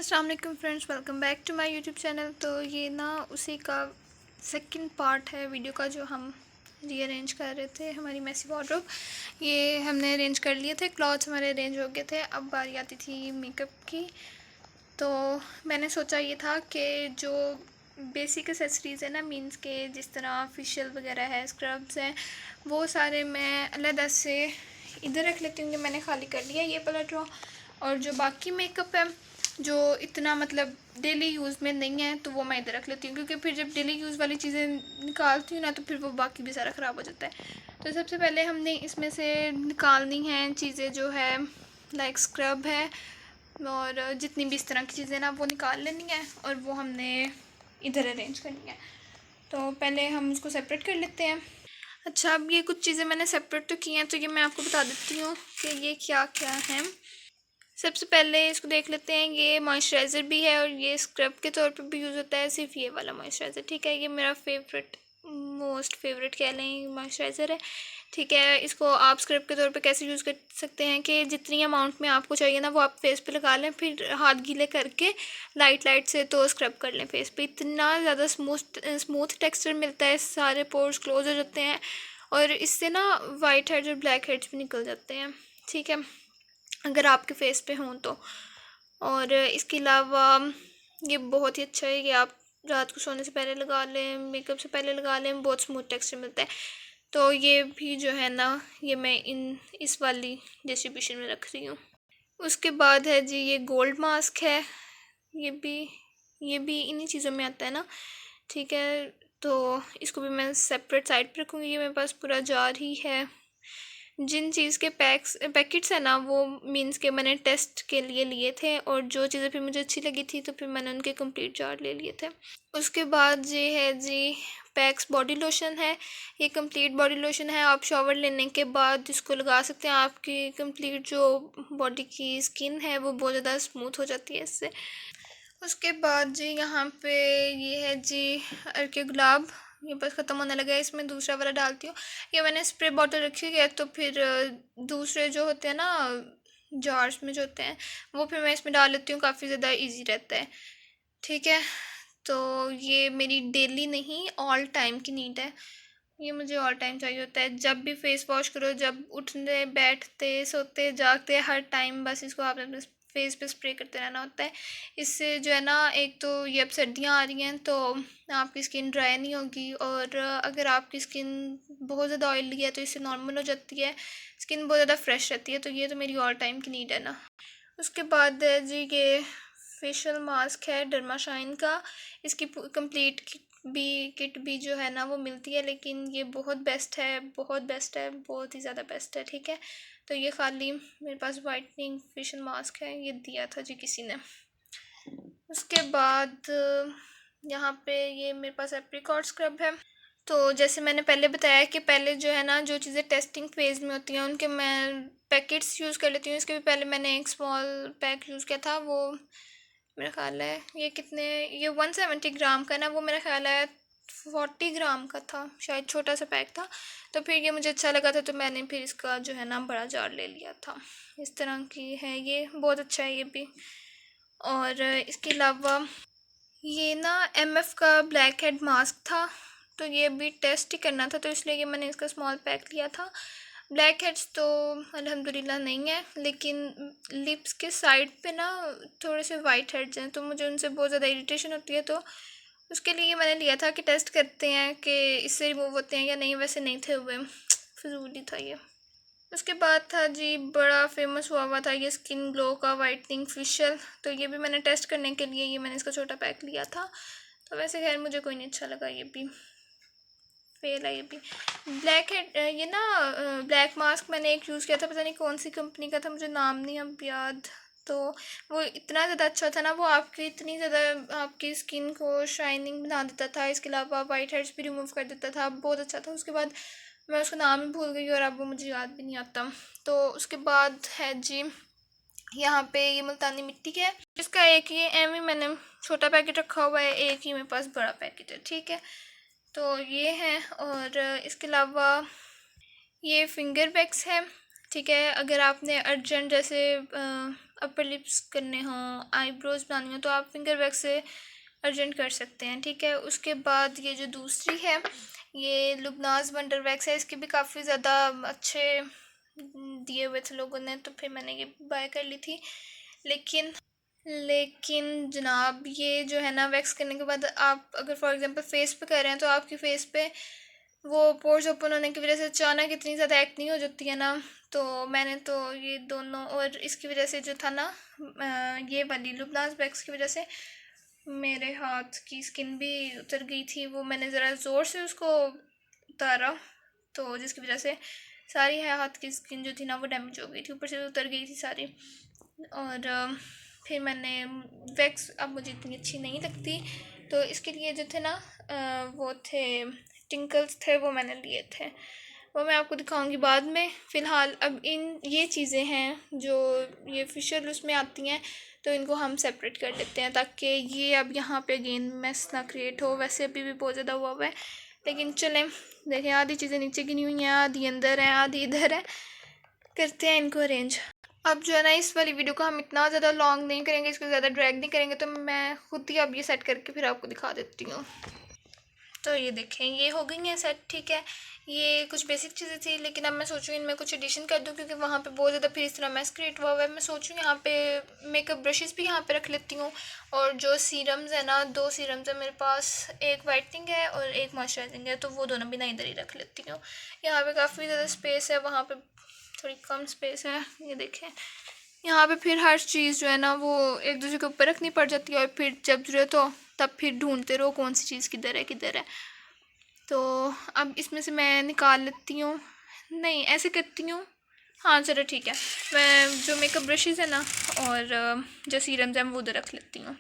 अस्सलाम वालेकुम friends, welcome back to my YouTube channel. तो ये ना उसी का सेकंड पार्ट है वीडियो का जो हम रीअरेंज कर रहे थे हमारी मैसी वार्डरोब। ये हमने अरेंज कर लिए थे, क्लॉथ्स हमारे अरेंज हो गए थे। अब बारी आती थी मेकअप की। तो मैंने सोचा ये था कि जो बेसिक एक्सेसरीज़ है ना, मीन्स के जिस तरह फेशियल वगैरह है, स्क्रब्स हैं, वो सारे मैं अलग से इधर रख लेती हूँ कि मैंने खाली कर लिया ये वाला ड्रॉ। और जो बाकी मेकअप है जो इतना मतलब डेली यूज़ में नहीं है तो वो मैं इधर रख लेती हूँ, क्योंकि फिर जब डेली यूज़ वाली चीज़ें निकालती हूँ ना तो फिर वो बाकी भी सारा ख़राब हो जाता है। तो सबसे पहले हमने इसमें से निकालनी हैं चीज़ें जो है लाइक स्क्रब है और जितनी भी इस तरह की चीज़ें ना वो निकाल लेनी है और वो हमने इधर अरेंज करनी है। तो पहले हम उसको सेपरेट कर लेते हैं। अच्छा, अब ये कुछ चीज़ें मैंने सेपरेट तो की हैं, तो ये मैं आपको बता देती हूँ कि ये क्या क्या है। सबसे पहले इसको देख लेते हैं। ये मॉइस्चराइज़र भी है और ये स्क्रब के तौर पे भी यूज़ होता है, सिर्फ ये वाला मॉइस्चराइज़र। ठीक है, ये मेरा फेवरेट, मोस्ट फेवरेट कह लें, मॉइस्चराइज़र है। ठीक है, इसको आप स्क्रब के तौर पे कैसे यूज़ कर सकते हैं कि जितनी अमाउंट में आपको चाहिए ना वो आप फेस पे लगा लें, फिर हाथ गीले करके लाइट लाइट से तो स्क्रब कर लें फेस पे। इतना ज़्यादा स्मूथ टेक्सचर मिलता है, सारे पोर्स क्लोज हो जाते हैं और इससे ना वाइट हेड्स और ब्लैक हेड्स भी निकल जाते हैं। ठीक है, अगर आपके फेस पे हों तो। और इसके अलावा ये बहुत ही अच्छा है, ये आप रात को सोने से पहले लगा लें, मेकअप से पहले लगा लें, बहुत स्मूथ टेक्सचर मिलता है। तो ये भी जो है ना, ये मैं इस वाली डिस्ट्रीब्यूशन में रख रही हूँ। उसके बाद है जी ये गोल्ड मास्क है, ये भी इन्हीं चीज़ों में आता है ना। ठीक है, तो इसको भी मैं सेपरेट साइड पर रखूँगी। ये मेरे पास पूरा जार ही है। जिन चीज़ के पैकेट्स हैं ना वो मीन्स के मैंने टेस्ट के लिए लिए थे और जो चीज़ें फिर मुझे अच्छी लगी थी तो फिर मैंने उनके कंप्लीट जार ले लिए थे। उसके बाद ये है जी पैक्स बॉडी लोशन है। ये कंप्लीट बॉडी लोशन है, आप शावर लेने के बाद इसको लगा सकते हैं। आपकी कंप्लीट जो बॉडी की स्किन है वो बहुत ज़्यादा स्मूथ हो जाती है इससे। उसके बाद जी यहाँ पे ये है जी अर्के गुलाब, ये बस ख़त्म होने लगा है, इसमें दूसरा वाला डालती हूँ। ये मैंने स्प्रे बॉटल रखी हुई है, तो फिर दूसरे जो होते हैं ना जार्स में जो होते हैं वो फिर मैं इसमें डाल लेती हूँ, काफ़ी ज़्यादा इजी रहता है। ठीक है, तो ये मेरी डेली नहीं ऑल टाइम की नीड है। ये मुझे ऑल टाइम चाहिए होता है, जब भी फेस वॉश करो, जब उठते बैठते सोते जागते हर टाइम बस इसको आपने अपने फेस पे स्प्रे करते रहना होता है। इससे जो है ना, एक तो ये अब सर्दियाँ आ रही हैं तो आपकी स्किन ड्राई नहीं होगी, और अगर आपकी स्किन बहुत ज़्यादा ऑयली है तो इससे नॉर्मल हो जाती है, स्किन बहुत ज़्यादा फ्रेश रहती है। तो ये तो मेरी ऑल टाइम की नीड है ना। उसके बाद जी ये फेशियल मास्क है डर्माशाइन का। इसकी कंप्लीट किट भी जो है ना वो मिलती है, लेकिन ये बहुत बेस्ट है, बहुत बेस्ट है, बहुत ही ज़्यादा बेस्ट है। ठीक है, तो ये खाली मेरे पास वाइटनिंग फेशियल मास्क है, ये दिया था जी किसी ने। उसके बाद यहाँ पे ये मेरे पास एप्रिकॉट स्क्रब है। तो जैसे मैंने पहले बताया कि पहले जो है ना जो चीज़ें टेस्टिंग फेज़ में होती हैं उनके मैं पैकेट्स यूज़ कर लेती हूँ। इसके भी पहले मैंने एक स्मॉल पैक यूज़ किया था, वो मेरा ख्याल है ये 170 ग्राम का ना, वो मेरा ख्याल है 40 ग्राम का था शायद, छोटा सा पैक था। तो फिर ये मुझे अच्छा लगा था तो मैंने फिर इसका जो है ना बड़ा जार ले लिया था। इस तरह की है, ये बहुत अच्छा है ये भी। और इसके अलावा ये ना MF का ब्लैक हेड मास्क था, तो ये भी टेस्ट ही करना था, तो इसलिए ये मैंने इसका स्मॉल पैक लिया था। ब्लैक हेड्स तो अल्हम्दुलिल्लाह नहीं है, लेकिन लिप्स के साइड पे ना थोड़े से वाइट हेड्स हैं, तो मुझे उनसे बहुत ज़्यादा इरिटेशन होती है। तो उसके लिए मैंने लिया था कि टेस्ट करते हैं कि इससे रिमूव होते हैं या नहीं। वैसे नहीं थे हुए, फजूली था ये। उसके बाद था जी बड़ा फेमस हुआ था ये स्किन ग्लो का वाइटनिंग फेशियल। तो ये भी मैंने टेस्ट करने के लिए ये मैंने इसका छोटा पैक लिया था। तो वैसे खैर मुझे कोई नहीं अच्छा लगा, ये भी फेल है। ये भी ब्लैक हेड, ये ना ब्लैक मास्क मैंने एक यूज़ किया था, पता नहीं कौन सी कंपनी का था, मुझे नाम नहीं अब याद। तो वो इतना ज़्यादा अच्छा था ना, वो आपकी इतनी ज़्यादा आपकी स्किन को शाइनिंग बना देता था, इसके अलावा वाइट हेड्स भी रिमूव कर देता था, बहुत अच्छा था। उसके बाद मैं उसका नाम ही भूल गई और अब वो मुझे याद भी नहीं आता। तो उसके बाद है जी यहाँ पे ये मुल्तानी मिट्टी है, इसका एक ही एम ही मैंने छोटा पैकेट रखा हुआ है, एक ही मेरे पास बड़ा पैकेट है। ठीक है, तो ये है। और इसके अलावा ये फिंगर बैग्स है। ठीक है, अगर आपने अर्जेंट जैसे अपर लिप्स करने हों, आईब्रोज बनानी हो, तो आप फिंगर वैक्स से अर्जेंट कर सकते हैं, ठीक है। उसके बाद ये जो दूसरी है ये लुबनाज वंडर वैक्स है, इसके भी काफ़ी ज़्यादा अच्छे दिए हुए थे लोगों ने, तो फिर मैंने ये बाय कर ली थी। लेकिन जनाब ये जो है ना वैक्स करने के बाद आप अगर फॉर एग्जांपल फेस पे कर रहे हैं तो आपकी फेस पे वो पोर्स ओपन होने की वजह से अचानक इतनी ज़्यादा एक्ने हो जाती है ना, तो मैंने तो ये दोनों, और इसकी वजह से जो था ना ये वाली लुबनाज वैक्स की वजह से मेरे हाथ की स्किन भी उतर गई थी। वो मैंने ज़रा ज़ोर से उसको उतारा तो जिसकी वजह से सारी है हाथ की स्किन जो थी ना वो डैमेज हो गई थी, ऊपर से उतर गई थी सारी। और फिर मैंने वैक्स अब मुझे इतनी अच्छी नहीं लगती, तो इसके लिए जो थे ना वो थे टिंकल्स थे, वो मैंने लिए थे, वो मैं आपको दिखाऊंगी बाद में। फ़िलहाल अब ये चीज़ें हैं जो ये फेशियल उसमें आती हैं, तो इनको हम सेपरेट कर लेते हैं ताकि ये अब यहाँ पे अगेन मेस ना क्रिएट हो। वैसे अभी भी बहुत ज़्यादा हुआ है, लेकिन चलें देखें, आधी चीज़ें नीचे गिनी हुई हैं, आधी अंदर हैं, आधी इधर है, करते हैं इनको अरेंज। अब जो है ना इस वाली वीडियो को हम इतना ज़्यादा लॉन्ग नहीं करेंगे, इसको ज़्यादा ड्रैग नहीं करेंगे, तो मैं खुद ही अब ये सेट करके फिर आपको दिखा देती हूँ। तो ये देखें ये हो गई है सेट, ठीक है। ये कुछ बेसिक चीज़ें थी, लेकिन अब मैं सोचूँ इनमें कुछ एडिशन कर दूँ क्योंकि वहाँ पे बहुत ज़्यादा फिर इस तरह मैस क्रिएट हुआ है। मैं सोचूँ यहाँ पे मेकअप ब्रशेज़ भी यहाँ पे रख लेती हूँ, और जो सीरम्स है ना, 2 सीरम्स है मेरे पास, एक वाइटनिंग है और एक मॉइस्चराइजिंग है, तो वो दोनों भी ना इधर ही रख लेती हूँ। यहाँ पर काफ़ी ज़्यादा स्पेस है, वहाँ पर थोड़ी कम स्पेस है। ये देखें यहाँ पे फिर हर चीज़ जो है ना वो एक दूसरे के ऊपर रखनी पड़ जाती है, और फिर जब ज़रूरत हो तब फिर ढूंढते रहो कौन सी चीज़ किधर है किधर है। तो अब इसमें से मैं निकाल लेती हूँ, नहीं ऐसे करती हूँ, हाँ चलो ठीक है। मैं जो मेकअप ब्रशेज़ है ना और जो सीरम्स हैं वो उधर रख लेती हूँ।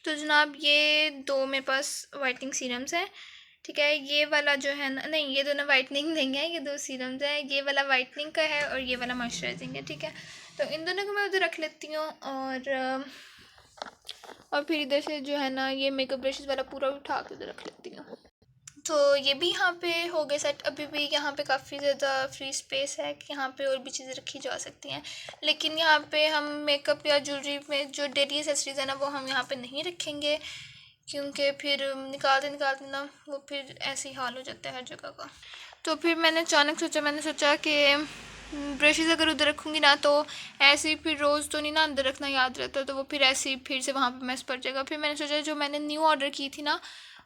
तो जनाब ये 2 मेरे पास वाइटनिंग सीरम्स हैं, ठीक है। ये वाला जो है ना, नहीं ये दोनों वाइटनिंग नहीं है, ये 2 सीरम्स हैं, ये वाला वाइटनिंग का है और ये वाला मॉइस्चराइजिंग है, ठीक है। तो इन दोनों को मैं उधर रख लेती हूँ, और फिर इधर से जो है ना ये मेकअप ब्रशेज़ वाला पूरा उठा के उधर रख लेती हूँ। तो ये भी यहाँ पे हो गए सेट। अभी भी यहाँ पे काफ़ी ज़्यादा फ्री स्पेस है कि यहाँ पे और भी चीज़ें रखी जा सकती हैं, लेकिन यहाँ पे हम मेकअप या ज्वेलरी में जो डेली एसेसरीज़ है ना वो हम यहाँ पे नहीं रखेंगे, क्योंकि फिर निकालते ना वो फिर ऐसे ही हाल हो जाता है हर जगह का। तो फिर मैंने अचानक सोचा कि ब्रशेज़ अगर उधर रखूँगी ना तो ऐसे ही फिर रोज़ तो नहीं ना अंदर रखना याद रहता, तो वो फिर ऐसे ही फिर से वहाँ पे मैस पड़ जाएगा। फिर मैंने सोचा जो मैंने न्यू ऑर्डर की थी ना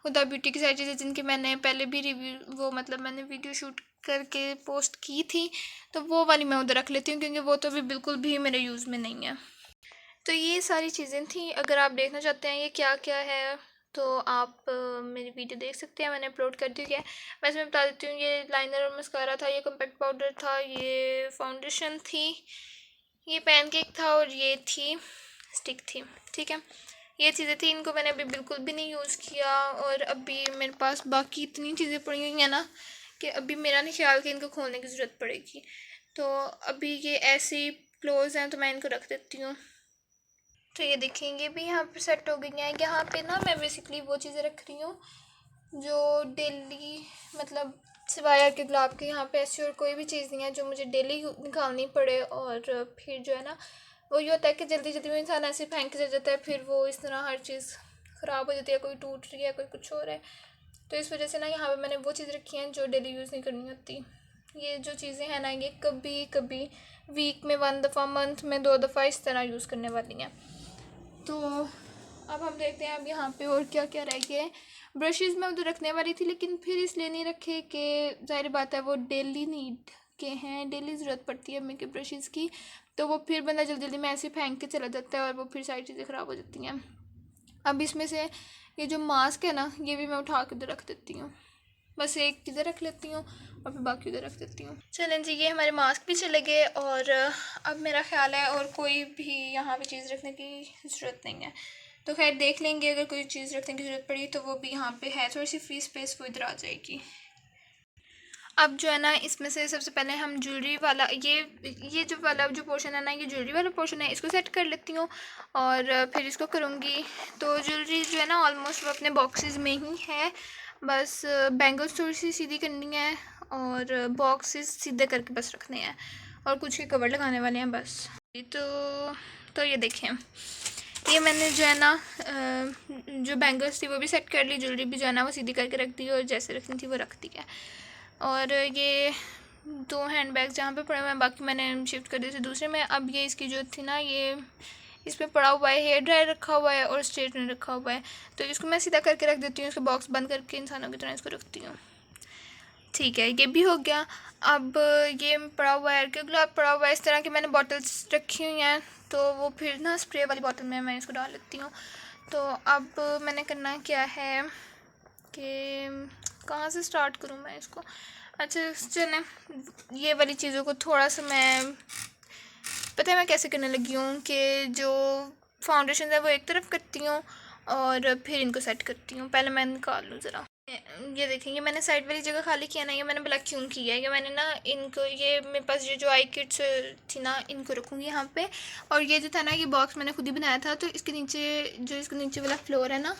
हुदा ब्यूटी की सारी चीज़ें, जिनकी मैंने पहले भी रिव्यू वो मतलब मैंने वीडियो शूट करके पोस्ट की थी, तो वो वाली मैं उधर रख लेती हूँ क्योंकि वो तो अभी बिल्कुल भी मेरे यूज़ में नहीं है। तो ये सारी चीज़ें थी। अगर आप देखना चाहते हैं ये क्या क्या है तो आप मेरी वीडियो देख सकते हैं, मैंने अपलोड कर दी है। वैसे मैं बता देती हूँ, ये लाइनर और मस्कारा था, ये कॉम्पैक्ट पाउडर था, ये फाउंडेशन थी, ये पैनकेक था और ये थी स्टिक थी, ठीक है। ये चीज़ें थी, इनको मैंने अभी बिल्कुल भी नहीं यूज़ किया, और अभी मेरे पास बाकी इतनी चीज़ें पड़ी हुई हैं ना कि अभी मेरा नहीं ख्याल कि इनको खोलने की ज़रूरत पड़ेगी। तो अभी ये ऐसे ही क्लोज हैं तो मैं इनको रख देती हूँ। तो ये देखेंगे भी यहाँ पर सेट हो गई हैं। यहाँ पे ना मैं बेसिकली वो चीज़ें रख रही हूँ जो डेली मतलब सिवाय के गुलाब के, यहाँ पे ऐसी और कोई भी चीज़ नहीं है जो मुझे डेली निकालनी पड़े, और फिर जो है ना वो ये होता है कि जल्दी जल्दी में इंसान ऐसे फेंक के चल जाता है, फिर वो इस तरह हर चीज़ ख़राब हो जाती है, कोई टूट रही है कोई कुछ हो रहा है। तो इस वजह से ना यहाँ पे मैंने वो चीज़ रखी हैं जो डेली यूज़ नहीं करनी होती। ये जो चीज़ें हैं ना ये कभी कभी वीक में 1 दफ़ा, मंथ में 2 दफ़ा इस तरह यूज़ करने वाली हैं। तो अब हम देखते हैं अब यहाँ पे और क्या क्या रह गया है। ब्रशेज़ मैं उधर रखने वाली थी लेकिन फिर इसलिए नहीं रखे कि ज़ाहिर बात है वो डेली नीड के हैं, डेली ज़रूरत पड़ती है मेकअप ब्रशेज़ की, तो वो फिर बंदा जल्दी जल्दी में ऐसे फेंक के चला जाता है और वो फिर सारी चीज़ें ख़राब हो जाती हैं। अब इसमें से ये जो मास्क है ना ये भी मैं उठा के उधर रख देती हूँ, बस एक इधर रख लेती हूँ और फिर बाकी उधर रख देती हूँ। चलें जी, ये हमारे मास्क भी चले गए, और अब मेरा ख्याल है और कोई भी यहाँ पे चीज़ रखने की ज़रूरत नहीं है। तो खैर देख लेंगे, अगर कोई चीज़ रखने की ज़रूरत पड़ी तो वो भी यहाँ पे है, थोड़ी सी फ्री स्पेस वो इधर आ जाएगी। अब जो है ना इसमें से सबसे पहले हम ज्वेलरी वाला ये जो वाला जो पोर्शन है ना ये ज्वेलरी वाला पोर्शन है, इसको सेट कर लेती हूँ और फिर इसको करूँगी। तो ज्वेलरी जो है ना ऑलमोस्ट वो अपने बॉक्सेस में ही है, बस बैंगल्स थोड़ी सी सीधी करनी है और बॉक्सेस सीधे करके बस रखने हैं और कुछ के कवर लगाने वाले हैं बस। तो ये देखें, ये मैंने जो है ना जो बैंगल्स थी वो भी सेट कर ली, ज्वेलरी भी जो है ना वो सीधी करके रख दी और जैसे रखनी थी वो रख दी है। और ये 2 हैंड बैग जहाँ पे पड़े हुए हैं, बाकी मैंने शिफ्ट कर दिए थे दूसरे में। अब ये इसकी जो थी ना, ये इसमें पड़ा हुआ है, हेयर ड्रायर रखा हुआ है और स्ट्रेटनर रखा हुआ है, तो इसको मैं सीधा करके रख देती हूँ, इसको बॉक्स बंद करके इंसानों की तरह इसको रखती हूँ। ठीक है, ये भी हो गया। अब ये पड़ा हुआ है, कि गुलाब पड़ा हुआ है, इस तरह की मैंने बॉटल्स रखी हुई हैं, तो वो फिर ना स्प्रे वाली बॉटल में मैं इसको डाल लेती हूँ। तो अब मैंने करना क्या है कि कहाँ से स्टार्ट करूँ मैं इसको। अच्छा चलें, ये वाली चीज़ों को थोड़ा सा मैं, पता है मैं कैसे करने लगी हूँ कि जो फाउंडेशन है वो एक तरफ करती हूँ और फिर इनको सेट करती हूँ। पहले मैं निकाल लूँ ज़रा। ये देखेंगे मैंने साइड वाली जगह खाली किया ना, ये मैंने ब्लैक क्यों किया है कि मैंने ना इनको, ये मेरे पास ये जो आई किट्स थी ना, इनको रखूँगी यहाँ पे। और ये जो था ना, ये बॉक्स मैंने खुद ही बनाया था, तो इसके नीचे जो इसके नीचे वाला फ्लोर है ना,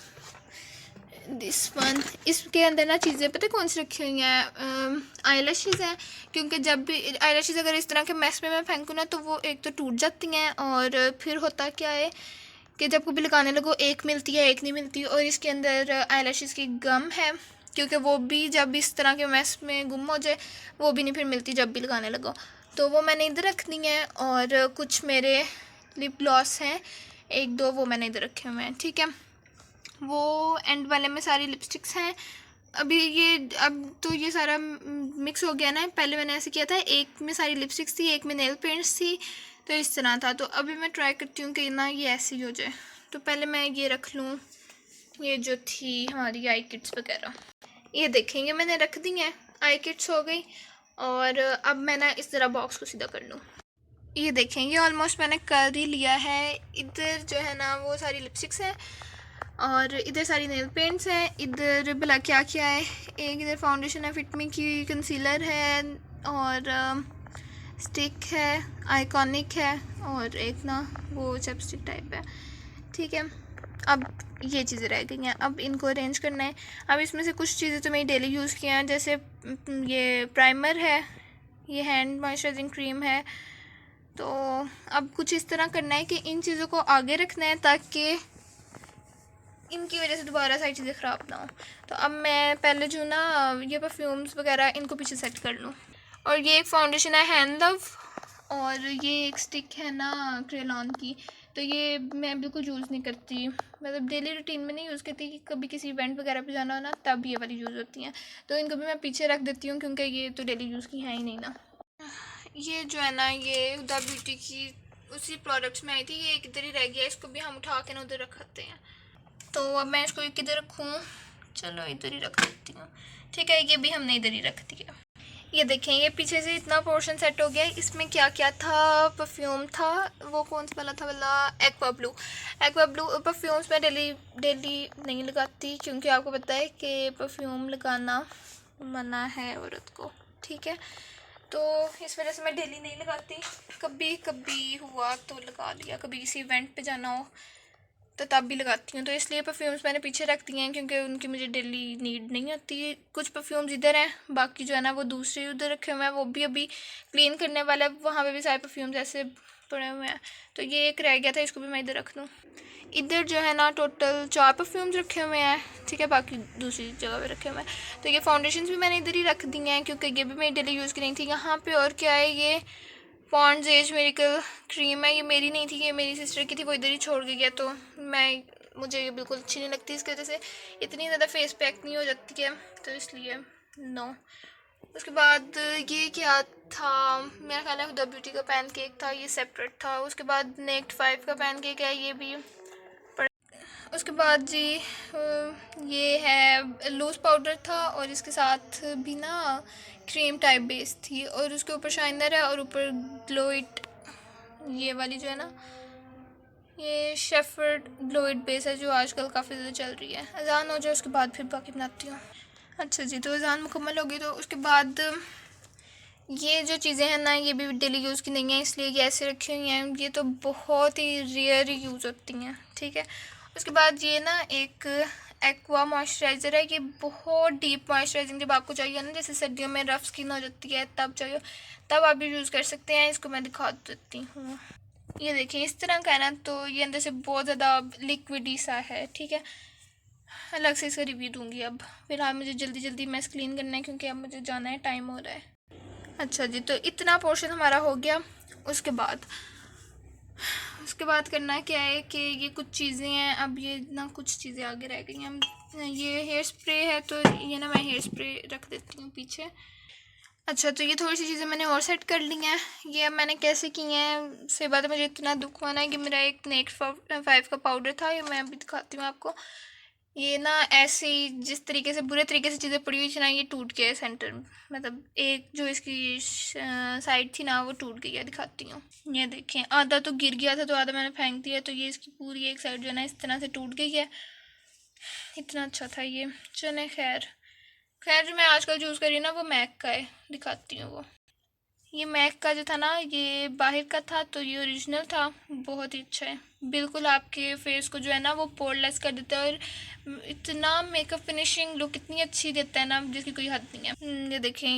दिस वन, इसके अंदर ना चीज़ें पता है कौन सी रखी हुई हैं, आई लैशेज़ हैं। क्योंकि जब भी आई लैशेज़ अगर इस तरह के मैस में मैं फेंकूँ ना, तो वो एक तो टूट जाती हैं और फिर होता क्या है कि जब कभी लगाने लगो एक मिलती है एक नहीं मिलती। और इसके अंदर आई लैशेज़ की गम है, क्योंकि वो भी जब इस तरह के मैस में गुम हो जाए वो भी नहीं फिर मिलती जब भी लगाने लगो, तो वो मैंने इधर रखनी है। और कुछ मेरे लिप ग्लॉस हैं 1-2, वो मैंने इधर रखे हुए हैं। ठीक है, वो एंड वाले में सारी लिपस्टिक्स हैं। अभी ये अब तो ये सारा मिक्स हो गया ना, पहले मैंने ऐसे किया था, एक में सारी लिपस्टिक्स थी, एक में नेल पेंट्स थी, तो इस तरह था। तो अभी मैं ट्राई करती हूँ कि ना ये ऐसी हो जाए। तो पहले मैं ये रख लूँ, ये जो थी हमारी आई किट्स वगैरह, ये देखेंगे मैंने रख दी हैं, आई किट्स हो गई। और अब मैं ना इस तरह बॉक्स को सीधा कर लूँ। ये देखेंगे ऑलमोस्ट मैंने कर ही लिया है। इधर जो है ना वो सारी लिपस्टिक्स हैं और इधर सारी नेल पेंट्स हैं। इधर भला क्या क्या है, एक इधर फाउंडेशन है फिटमी की, कंसीलर है और स्टिक है, आइकॉनिक है, और एक ना वो चैपस्टिक टाइप है। ठीक है, अब ये चीज़ें रह गई हैं, अब इनको अरेंज करना है। अब इसमें से कुछ चीज़ें तो मेरी डेली यूज़ की हैं, जैसे ये प्राइमर है, ये हैंड मॉइस्चराइजिंग क्रीम है। तो अब कुछ इस तरह करना है कि इन चीज़ों को आगे रखना है ताकि इनकी वजह से दोबारा सारी चीज़ें ख़राब ना हो। तो अब मैं पहले जो ना ये परफ्यूम्स वगैरह इनको पीछे सेट कर लूँ। और ये एक फाउंडेशन है हैंड लव, और ये एक स्टिक है ना क्रेलॉन की, तो ये मैं बिल्कुल यूज़ नहीं करती, मतलब डेली रूटीन में नहीं यूज़ करती, कि कभी किसी इवेंट वगैरह पे जाना हो ना तब ये वाली यूज़ होती हैं, तो इनको भी मैं पीछे रख देती हूँ क्योंकि ये तो डेली यूज़ की है ही नहीं ना। ये जो है ना ये हुदा ब्यूटी की उसी प्रोडक्ट्स में आई थी, ये इधर ही रह गया, इसको भी हम उठा के ना उधर रखते हैं। तो अब मैं इसको किधर रखूँ, चलो इधर ही रख देती हूँ। ठीक है, ये भी हमने इधर ही रख दिया। ये देखें, ये पीछे से इतना पोर्शन सेट हो गया है। इसमें क्या क्या था, परफ्यूम था, वो कौन सा वाला था वाला, aqua blue. Aqua blue perfumes मैं डेली नहीं लगाती, क्योंकि आपको पता है कि परफ्यूम लगाना मना है औरत को। ठीक है, तो इस वजह से मैं डेली नहीं लगाती, कभी कभी हुआ तो लगा लिया, कभी किसी इवेंट पे जाना हो तो तब भी लगाती हूँ। तो इसलिए परफ्यूम्स मैंने पीछे रख दिए हैं क्योंकि उनकी मुझे डेली नीड नहीं होती। कुछ परफ्यूम्स इधर हैं, बाकी जो है ना वो दूसरे उधर रखे हुए हैं, वो भी अभी क्लीन करने वाला है, वहाँ पे भी सारे परफ्यूम्स ऐसे पड़े हुए हैं। तो ये एक रह गया था, इसको भी मैं इधर रख दूँ। इधर जो है ना टोटल 4 परफ्यूम्स रखे हुए हैं। ठीक है, बाकी दूसरी जगह पे रखे हुए हैं। तो ये फाउंडेशंस भी मैंने इधर ही रख दी हैं क्योंकि ये भी मेरी डेली यूज़ की नहीं थी। यहाँ पे और क्या है, ये पॉन्ड्स एज मेरिकल क्रीम है, ये मेरी नहीं थी, ये मेरी सिस्टर की थी, वो इधर ही छोड़ के गया, तो मुझे ये बिल्कुल अच्छी नहीं लगती, इसकी वजह से इतनी ज़्यादा फेस पैक नहीं हो जाती है, तो इसलिए नो। उसके बाद ये क्या था, मेरा ख्याल है हुदा ब्यूटी का पैन केक था, ये सेपरेट था। उसके बाद नेक्ट 5 का पैन केक है, ये भी। उसके बाद जी ये है लूज़ पाउडर था और इसके साथ भी ना क्रीम टाइप बेस थी, और उसके ऊपर शाइनर है और ऊपर ग्लो इट, ये वाली जो है ना ये शेफर्ड ग्लो इट बेस है जो आजकल काफ़ी ज़्यादा चल रही है। अजान हो जाए उसके बाद फिर बाकी बनाती हूँ। अच्छा जी, तो अजान मुकम्मल होगी, तो उसके बाद ये जो चीज़ें हैं ना ये भी डेली यूज़ की नहीं है, इसलिए ये ऐसे रखी हुई हैं, ये तो बहुत ही रेयर यूज़ होती हैं। ठीक है, उसके बाद ये ना एक एक्वा मॉइस्चराइज़र है, ये बहुत डीप मॉइस्चराइजिंग जब आपको चाहिए ना, जैसे सर्दियों में रफ़ स्किन हो जाती है तब चाहिए, तब आप भी यूज़ कर सकते हैं। इसको मैं दिखा देती हूँ, ये देखिए इस तरह का है ना, तो ये अंदर से बहुत ज़्यादा लिक्विडी सा है, ठीक है। अलग से इसका रिव्यू दूंगी। अब फिलहाल मुझे जल्दी जल्दी मैस क्लीन करना है क्योंकि अब मुझे जाना है, टाइम हो रहा है। अच्छा जी, तो इतना पोर्शन हमारा हो गया। उसके बाद करना क्या है कि ये कुछ चीज़ें हैं, अब ये ना कुछ चीज़ें आगे रह गई हैं। हम ये हेयर स्प्रे है, तो ये ना मैं हेयर स्प्रे रख देती हूँ पीछे। अच्छा, तो ये थोड़ी सी चीज़ें मैंने और सेट कर ली हैं। ये अब मैंने कैसे की हैं, से बाद मुझे इतना दुख हुआ ना कि मेरा एक नेक्स्ट 5 का पाउडर था, ये मैं अभी दिखाती हूँ आपको। ये ना ऐसे ही जिस तरीके से बुरे तरीके से चीज़ें पड़ी हुई थी ना, ये टूट गया है सेंटर में। मतलब एक जो इसकी साइड थी ना, वो टूट गई है। दिखाती हूँ, ये देखें, आधा तो गिर गया था तो आधा मैंने फेंक दिया, तो ये इसकी पूरी एक साइड जो है ना इस तरह से टूट गई है। इतना अच्छा था ये। चले खैर जो मैं आजकल यूज़ कर रही हूँ ना, वो मैक का है। दिखाती हूँ वो। ये मैक का जो था ना, ये बाहर का था, तो ये ओरिजिनल था। बहुत ही अच्छा है, बिल्कुल आपके फेस को जो है ना वो पोरलेस कर देता है, और इतना मेकअप फिनिशिंग लुक इतनी अच्छी देता है ना, जिसकी कोई हद नहीं है। ये देखें,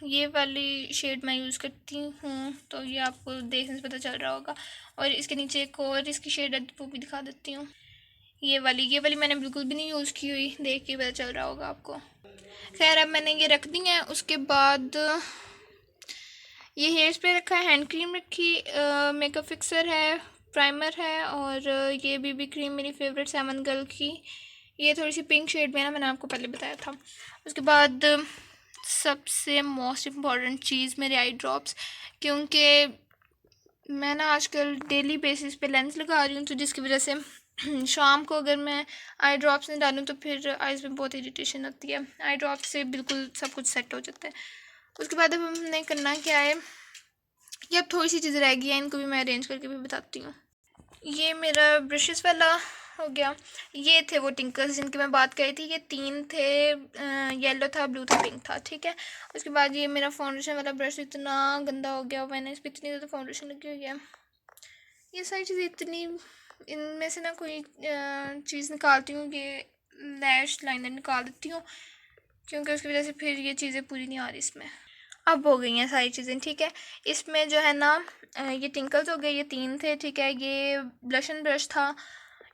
ये वाली शेड मैं यूज़ करती हूँ, तो ये आपको देखने से पता चल रहा होगा। और इसके नीचे एक और इसकी शेड है, वो भी दिखा देती हूँ। ये वाली मैंने बिल्कुल भी नहीं यूज़ की हुई, देख के पता चल रहा होगा आपको। खैर, अब मैंने ये रख दी है। उसके बाद ये हेयर स्प्रे रखा है, हैंड क्रीम रखी, मेकअप फिक्सर है, प्राइमर है, और ये बीबी क्रीम मेरी फेवरेट सेवन गर्ल की, ये थोड़ी सी पिंक शेड में ना, मैंने आपको पहले बताया था। उसके बाद सबसे मोस्ट इम्पॉर्टेंट चीज़ मेरे आई ड्रॉप्स, क्योंकि मैं ना आजकल डेली बेसिस पे लेंस लगा रही हूँ, तो जिसकी वजह से शाम को अगर मैं आई ड्रॉप्स नहीं डालूँ तो फिर आइज़ में बहुत इरिटेशन होती है। आई ड्रॉप्स से बिल्कुल सब कुछ सेट हो जाता है। उसके बाद अब हमने करना क्या है, ये अब थोड़ी सी चीज़ें रह गई हैं, इनको भी मैं अरेंज करके भी बताती हूँ। ये मेरा ब्रशेस वाला हो गया। ये थे वो टिंकर्स जिनकी मैं बात करी थी, ये 3 थे, येलो था, ब्लू था, पिंक था, ठीक है। उसके बाद ये मेरा फाउंडेशन वाला ब्रश इतना गंदा हो गया, मैंने इस पर इतनी ज़्यादा फाउंडेशन लगी हुई है। ये सारी चीज़ें इतनी, इनमें से ना कोई चीज़ निकालती हूँ, ये लैश लाइनर निकाल देती हूँ, क्योंकि उसकी वजह से फिर ये चीज़ें पूरी नहीं आ रही इसमें। अब हो गई हैं सारी चीज़ें, ठीक है। इसमें जो है ना ये टिंकल्स हो गए, ये 3 थे, ठीक है। ये ब्लशन ब्रश था,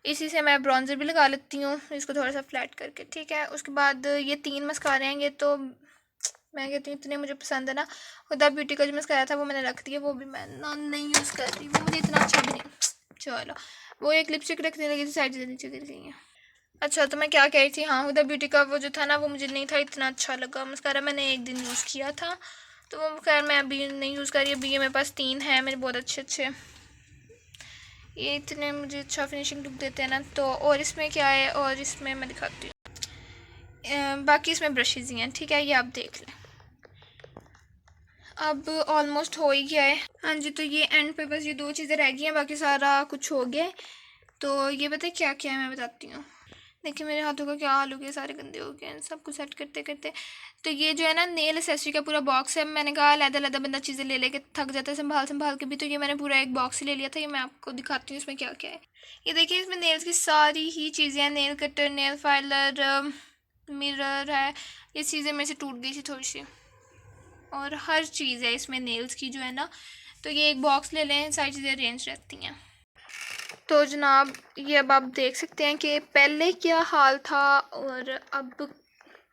इसी से मैं ब्रॉन्ज़र भी लगा लेती हूँ, इसको थोड़ा सा फ्लैट करके, ठीक है। उसके बाद ये 3 मस्कारे हैं, ये तो मैं कहती हूँ इतने मुझे पसंद है ना। हुदा ब्यूटी का जो मस्कारा था वो मैंने रख दिया, वो भी मैं ना नहीं यूज़ कर रही, वो मुझे इतना अच्छा भी नहीं। चलो, वो एक लिपस्टिक रखने लगी थी, साइड से नीचे गिर गई हैं। अच्छा, तो मैं क्या कह रही थी, हाँ, हुदा ब्यूटी का वो जो था ना, वो मुझे नहीं था इतना अच्छा लगा मस्कारा, मैंने एक दिन यूज़ किया था, तो वो खैर मैं अभी नहीं यूज़ कर रही। अभी ये मेरे पास 3 हैं मेरे, बहुत अच्छे, ये इतने मुझे अच्छा फिनिशिंग लुक देते हैं ना। तो और इसमें क्या है, और इसमें मैं दिखाती हूँ, बाकी इसमें ब्रशेज़ ही हैं, ठीक है, ये आप देख लें। अब ऑलमोस्ट हो ही गया है। हाँ जी, तो ये एंड पे बस ये 2 चीज़ें रह गई हैं, बाकी सारा कुछ हो गया है। तो ये बताए क्या क्या है, मैं बताती हूँ। देखिए मेरे हाथों का क्या हाल हो गया, सारे गंदे हो गए हैं सब कुछ सेट करते करते। तो ये जो है ना नेल एसेसरी का पूरा बॉक्स है। मैंने कहा अलग बंदा चीज़ें ले लेके थक जाता है संभाल के भी, तो ये मैंने पूरा एक बॉक्स ही ले लिया था। ये मैं आपको दिखाती हूँ इसमें क्या क्या है। ये देखिए, इसमें नेल्स की सारी ही चीज़ें हैं, nail cutter, nail filer, mirror है। ये चीज़ें मेरे से टूट गई थी थोड़ी सी, और हर चीज़ है इसमें नेल्स की जो है ना। तो ये एक बॉक्स ले लें, सारी चीज़ें अरेंज रहती हैं। तो जनाब, ये अब आप देख सकते हैं कि पहले क्या हाल था और अब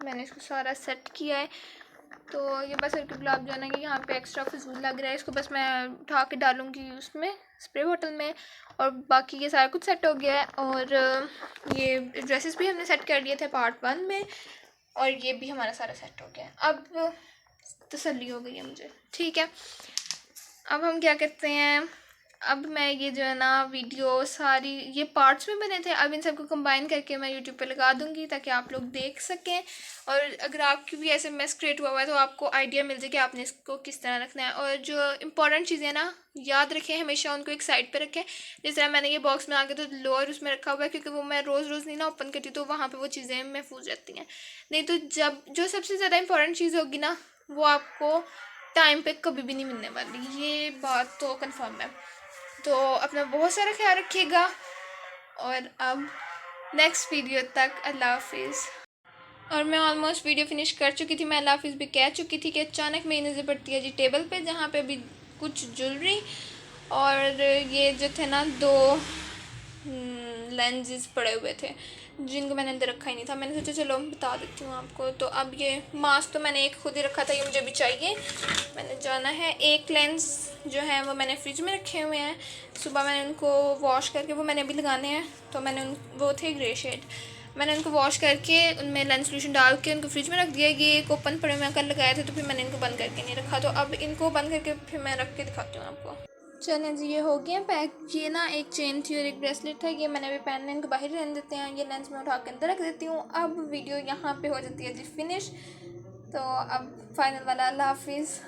मैंने इसको सारा सेट किया है। तो ये बस सर्किट गुलाब जो है ना, कि यहाँ पे एक्स्ट्रा फजूल लग रहा है, इसको बस मैं उठा के डालूँगी उसमें स्प्रे बोतल में, और बाकी ये सारा कुछ सेट हो गया है। और ये ड्रेसेस भी हमने सेट कर लिए थे पार्ट 1 में, और ये भी हमारा सारा सेट हो गया है। अब तसल्ली हो गई है मुझे, ठीक है। अब हम क्या करते हैं, अब मैं ये जो है ना वीडियो सारी ये पार्ट्स में बने थे, अब इन सबको कंबाइन करके मैं यूट्यूब पे लगा दूंगी ताकि आप लोग देख सकें। और अगर आपकी भी ऐसे मैस क्रिएट हुआ है तो आपको आइडिया मिल जाए कि आपने इसको किस तरह रखना है। और जो इंपॉर्टेंट चीज़ें ना, याद रखें हमेशा, उनको एक साइड पर रखें। जिस तरह मैंने ये बॉक्स में आके तो लोअर उसमें रखा हुआ है, क्योंकि वो मैं रोज़ रोज़ नहीं ना ओपन करती, तो वहाँ पर वो चीज़ें महफूज रहती हैं। नहीं तो जब जो सबसे ज़्यादा इंपॉर्टेंट चीज़ होगी ना, वो आपको टाइम पे कभी भी नहीं मिलने वाली, ये बात तो कन्फर्म है। तो अपना बहुत सारा ख्याल रखिएगा, और अब नेक्स्ट वीडियो तक अल्लाह हाफिज़। और मैं ऑलमोस्ट वीडियो फिनिश कर चुकी थी, मैं अल्लाह हाफिज़ भी कह चुकी थी कि अचानक मेरी नज़र पड़ती है जी टेबल पे, जहाँ पे अभी कुछ ज्वेलरी और ये जो थे ना 2 लेंसेज पड़े हुए थे जिनको मैंने अंदर रखा ही नहीं था। मैंने सोचा चलो बता देती हूँ आपको। तो अब ये मास्क तो मैंने एक खुद ही रखा था, ये मुझे भी चाहिए। मैंने जाना है, एक लेंस जो है वो मैंने फ्रिज में रखे हुए हैं, सुबह मैंने उनको वॉश करके, वो मैंने अभी लगाने हैं। तो मैंने वो थे ग्रे शेड, मैंने उनको वॉश करके उनमें लेंस सोल्यूशन डाल के उनको फ्रिज में रख दिया। ये एक ओपन पड़े हुए कल लगाए थे, तो फिर मैंने इनको बंद करके नहीं रखा। तो अब इनको बंद करके फिर मैं रख के दिखाती हूँ आपको। चलें जी, ये हो गए पैक। ये ना एक चेन थी और एक ब्रेसलेट था, ये मैंने अभी पहनने, इनको बाहर रहने देते हैं। ये लेंस में उठा के अंदर रख देती हूँ। अब वीडियो यहाँ पे हो जाती है जी फिनिश। तो अब फाइनल वाला, अल्लाह हाफिज़।